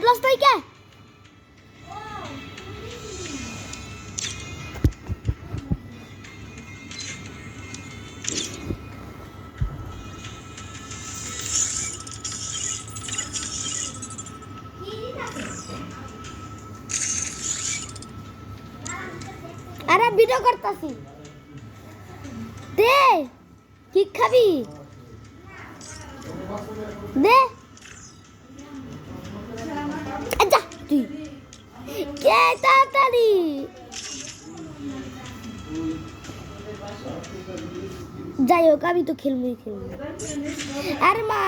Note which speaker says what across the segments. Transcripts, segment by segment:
Speaker 1: Net loss তাই কে আরে video করতেছি দে কি খাবি দে আচ্ছা তুই কে তাড়াতাড়ি যাই হোক আমি তো খেলবই আরে মা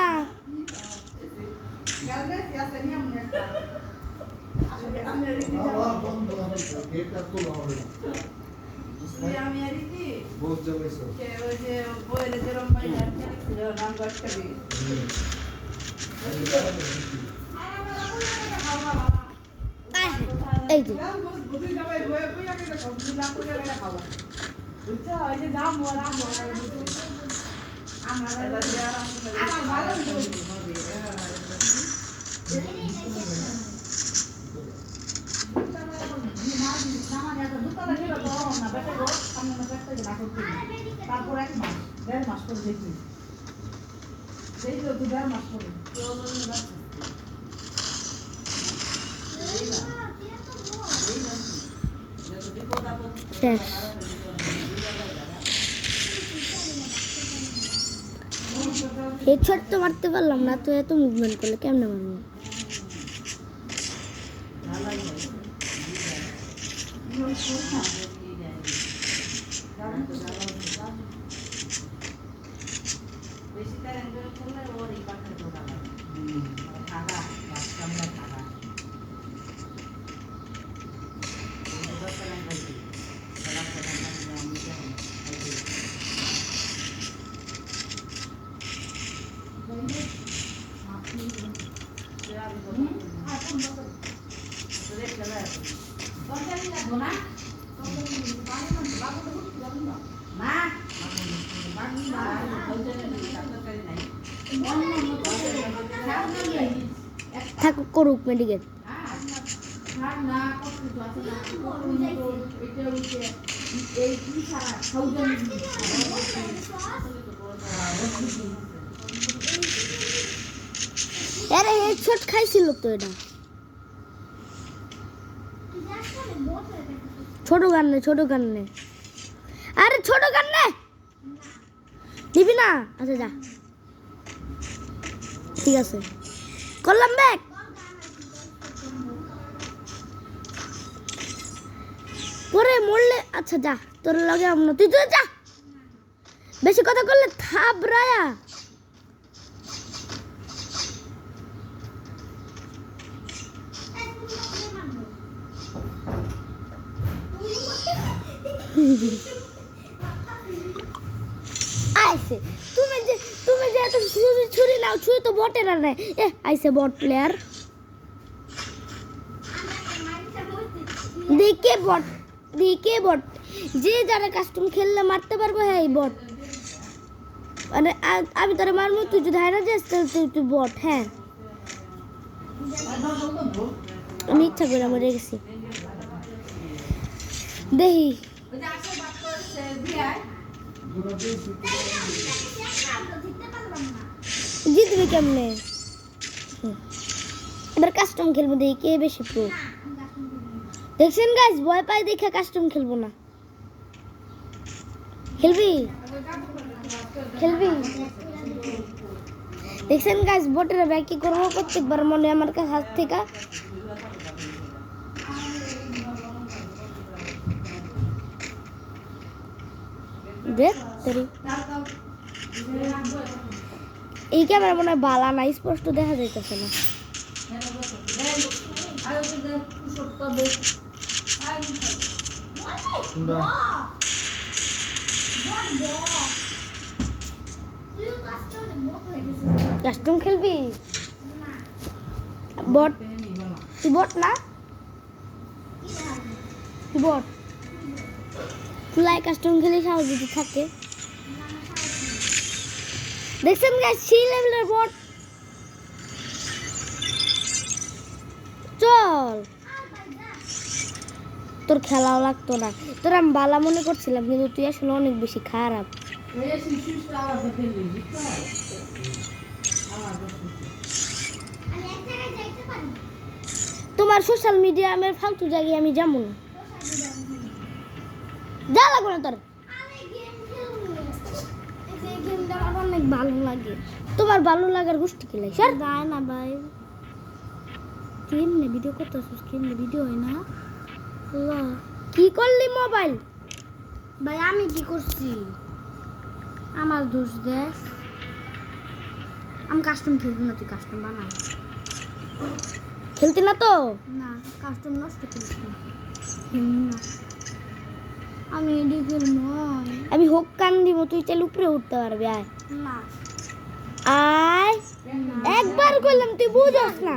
Speaker 1: এই যে
Speaker 2: তারপর 1 মাস 1.5 মাস পরে দেখি সেই তো 2.5 মাস পরে
Speaker 1: হেডশট তো মারতে পারলাম না তো এত মুভমেন্ট করলে কেমনে মারবো থাকুক করুক মেডিকেল আরে হেডশট খাইছিল তো এটা ছোট গান নে আরে ছোট গান নে দিবি না আচ্ছা যা ঠিক আছে করলাম ব্যাক পরে মরলে আচ্ছা যা তোর লগে আমরা তুই যা বেশি কথা করলে থাবরায়া আইছে তুমি যে এত ছুরি নাও ছুরি তো বটের আর নাই আইছে বট প্লেয়ার দিকে বট যে যারা কাস্টম খেললে মারতে পারবো হ্যাঁ বট মানে আমি তোরা মারবো তুই যদি হারা যাস তুই বট হ্যাঁ আমি ইচ্ছা করে মরে গেছি দেখি জিতবে কেমনে এবার কাস্টম খেলবো দেখি কে বেশি প্রো দেখছেন গাইস ভয় পাই দেখে কাস্টম খেলবো না খেলবি দেখছেন গাইস বটের ব্যাক কি করবো প্রত্যেকবার মনে আমার কাছে হাত থেকে দেখ তেরি এই ক্যামেরা মনে হয় বালা না স্পষ্ট দেখা যাইতেছে না কাস্টম খেলবি বট তুই বট না তুই বট তুই কাস্টম খেলে সাহস যদি থাকে দেখছেন গাইস সি লেভেলের বট চল, তোর খেলাও লাগতো না, তোর আমি বালা মনে করছিলাম, কিন্তু তুই আসলে অনেক বেশি খারাপ।
Speaker 2: এই শিশুটা আবার দেখে নিবি বুঝছো আমার
Speaker 1: তোমার সোশ্যাল মিডিয়া আমার ফালতু জায়গায় আমি যাবো না, যা লাগবো না তোর। অনেক ভালো লাগে, তোমার ভালো লাগার গোষ্ঠী কি লাগে স্যার? যায় না ভাই, কেমনে ভিডিও করতেছিস, কেমনে ভিডিও হয় না? কি করলি মোবাইল? ভাই আমি কি করছি? আমার দোষ দেখ, আমি কাস্টম খেলবি না, তুই কাস্টম বানা। খেলতি না তো? না, কাস্টম নষ্ট করিস না। আমি এডি খেলবো, আমি হোক কান দিব, তুই চাইলে উপরে উঠতে পারবি। আয় না, আয়, একবার করলাম, তুই বুঝস না।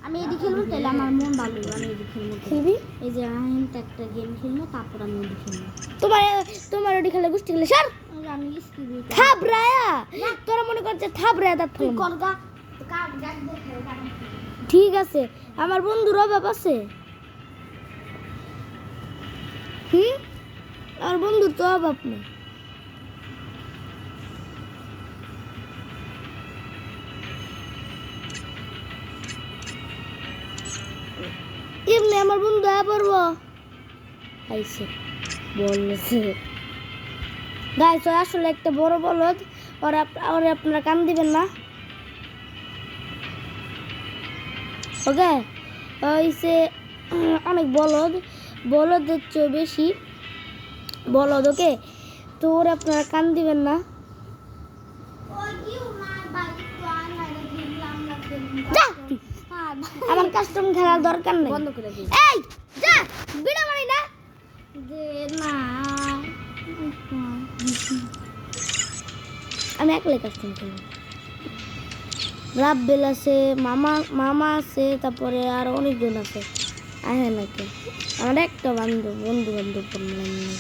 Speaker 1: আমি এডি খেলবো, তাহলে আমার মন ভালো, আমি এডি খেলবো। খেলবি? এই যে আমি একটা গেম খেলবো, তারপর আমি এডি খেলবো। তোমার ওডি খেলে গোষ্ঠী খেলে স্যার, আমি স্কিপ থাবরায়া, তোরা মনে করছে থাবরায়া দাঁত তুই করগা। ঠিক আছে, আমার বন্ধুর অভাব আছে। আমার বন্ধুর তো অভাব নেই। এমনি আমার বন্ধু পড়বো আইসে বলছে গাইস, আসলে একটা বড় বলদ, ওরা আপনারা কান দিবেন না। ওকে, ওইসে অনেক বলদের চেয়ে বেশি বলদ। ওকে, তো ওরা আপনারা কান দিবেন না। আমার কাস্টম খেলার দরকার নেই, বন্ধ করে দিই। এই যা, বিড়া মারি না দে না, আমি একলাই কাস্টম খেলি। রাব্বেল আছে, মামা আছে, তারপরে আর অনেকজন আছে। আহে নাকি আমার একটা বন্ধু বললাম না।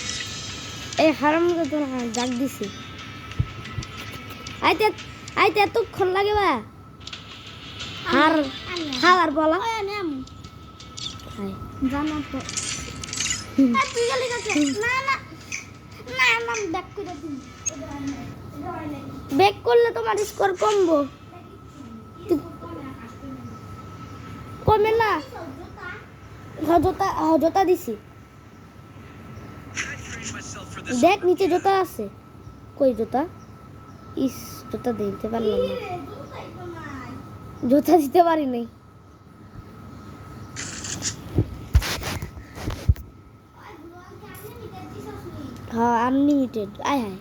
Speaker 1: এই হারাম তো ডাক দিছি, আইতে এতক্ষণ লাগে বা হার বলা জানো তো। ব্যাক করলে তোমার স্কোর কমবে না। জোতা দিছি, দেখ নিচে জোতা আছে। কই জোতা? ইস, জোতা দিতে পারলাম না, জোতা দিতে পারি নাই। হ্যাঁ আনলিমিটেড। আয় হায়,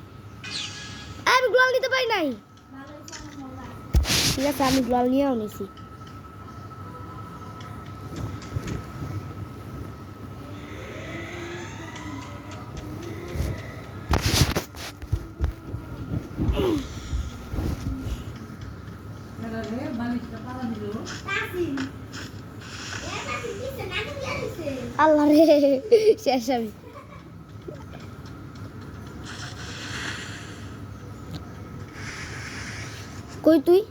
Speaker 1: আমি গ্লোয়াল নিতে পারি নাই। ঠিক আছে, আমি গ্লোয়াল নিয়েও নিছি। আল্লাহ রে, শেষ আমি। কই তুই?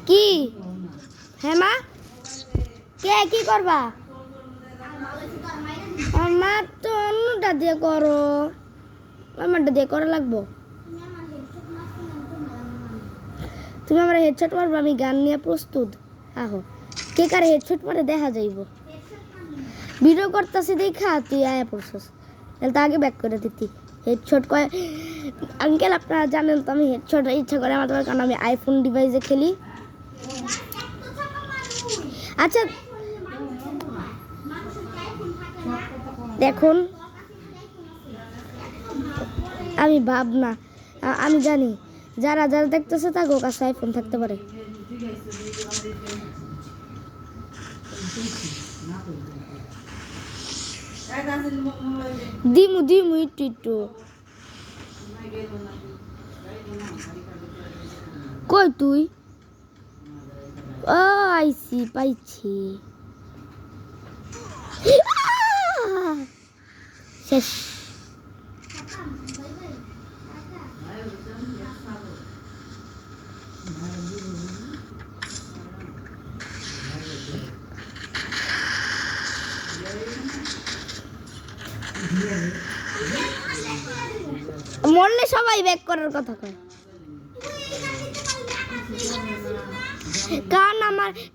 Speaker 1: কি হ্যাঁ মা, কে কি করবা? আমার তো অন্যটা দিয়ে করো, আমারটা দিয়ে করা লাগবো। তুমি আমার হেডশট মারবো, আমি গান নিয়ে প্রস্তুত। আহো, কে কারে হেডশট মারে দেখা যাইব। ভিডিও করতেছি দেখা তুই আয়া পড়ছস, তাহলে তো আগে ব্যাক করে দিতি। হেডশট কয় আঙ্কেল, আপনারা জানেন তো আমি হেডশট ইচ্ছা করে আমার, কারণ আমি আইফোন ডিভাইসে খেলি। আচ্ছা দেখুন, আমি ভাবনা, আমি জানি যারা দেখতেছে তার কাছে আইফোন থাকতে পারে। দিমু একটু। কই তুই? ও আইছি, পাইছি। শেষ। বললে সবাই ব্যাক করার কথা কয়।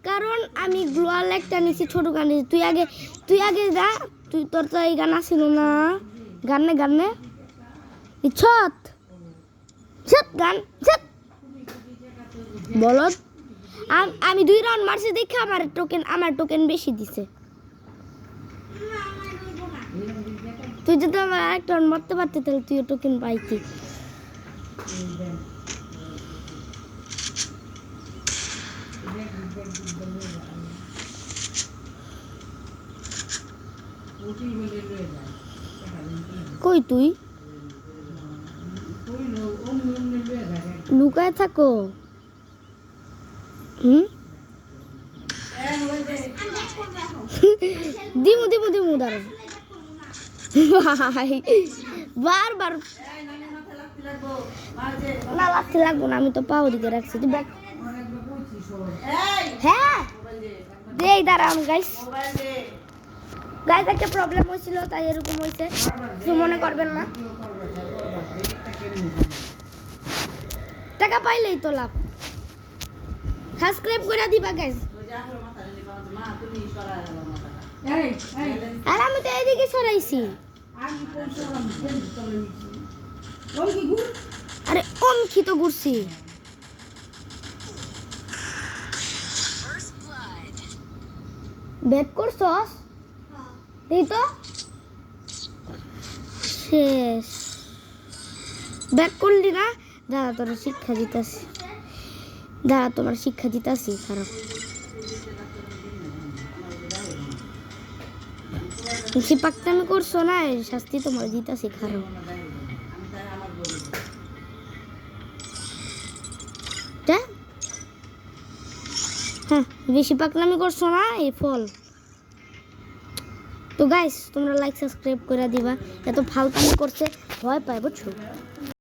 Speaker 1: কারণ আমি গ্লোয়াল একটা নিছি, ছোট গান নিছি। তুই আগে যা, তোর তো এই গান আসিল না। গানে ইচ্ছত গান বলো। আমি 2 রাউন্ড মারছি দেখে আমার টোকেন বেশি দিছে। তুই যদি আমার আরেকটা রাউন্ড মারতে পারতি তাহলে তুই টোকেন পাইতি। কই তুই লুকায় থাকো? দিমু দাঁড়া বারবার না লাগতে লাগবো না, আমি তো পাও দিকে রাখছি। তুই ব্যাক হ্যাঁ দেই দাঁড়াম গাইস একটা প্রবলেম হয়েছিল তাই এরকম হয়েছে, কিছু মনে করবেন না। টাকা পাইলেই তো লাভ। সাবস্ক্রাইব করে দিবা গাইস। আর আমি তো এদিকে সরাইছি। আরে অমখি তো ঘুরছি। ব্যাক করছস? এই তো শেষ। ব্যাক করলি না? দাদা তোমার শিক্ষা দিতাছি। খারাপ বেশি পাকনামি করছো না, এর শাস্তি তোমার দিতাছি। খারাপ হ্যাঁ, বেশি পাকনামি করছো না, এই ফল। তো গাইস তোমরা লাইক সাবস্ক্রাইব করে দিবা। এত ফালতামি করছে ভয় পায় বুঝছো।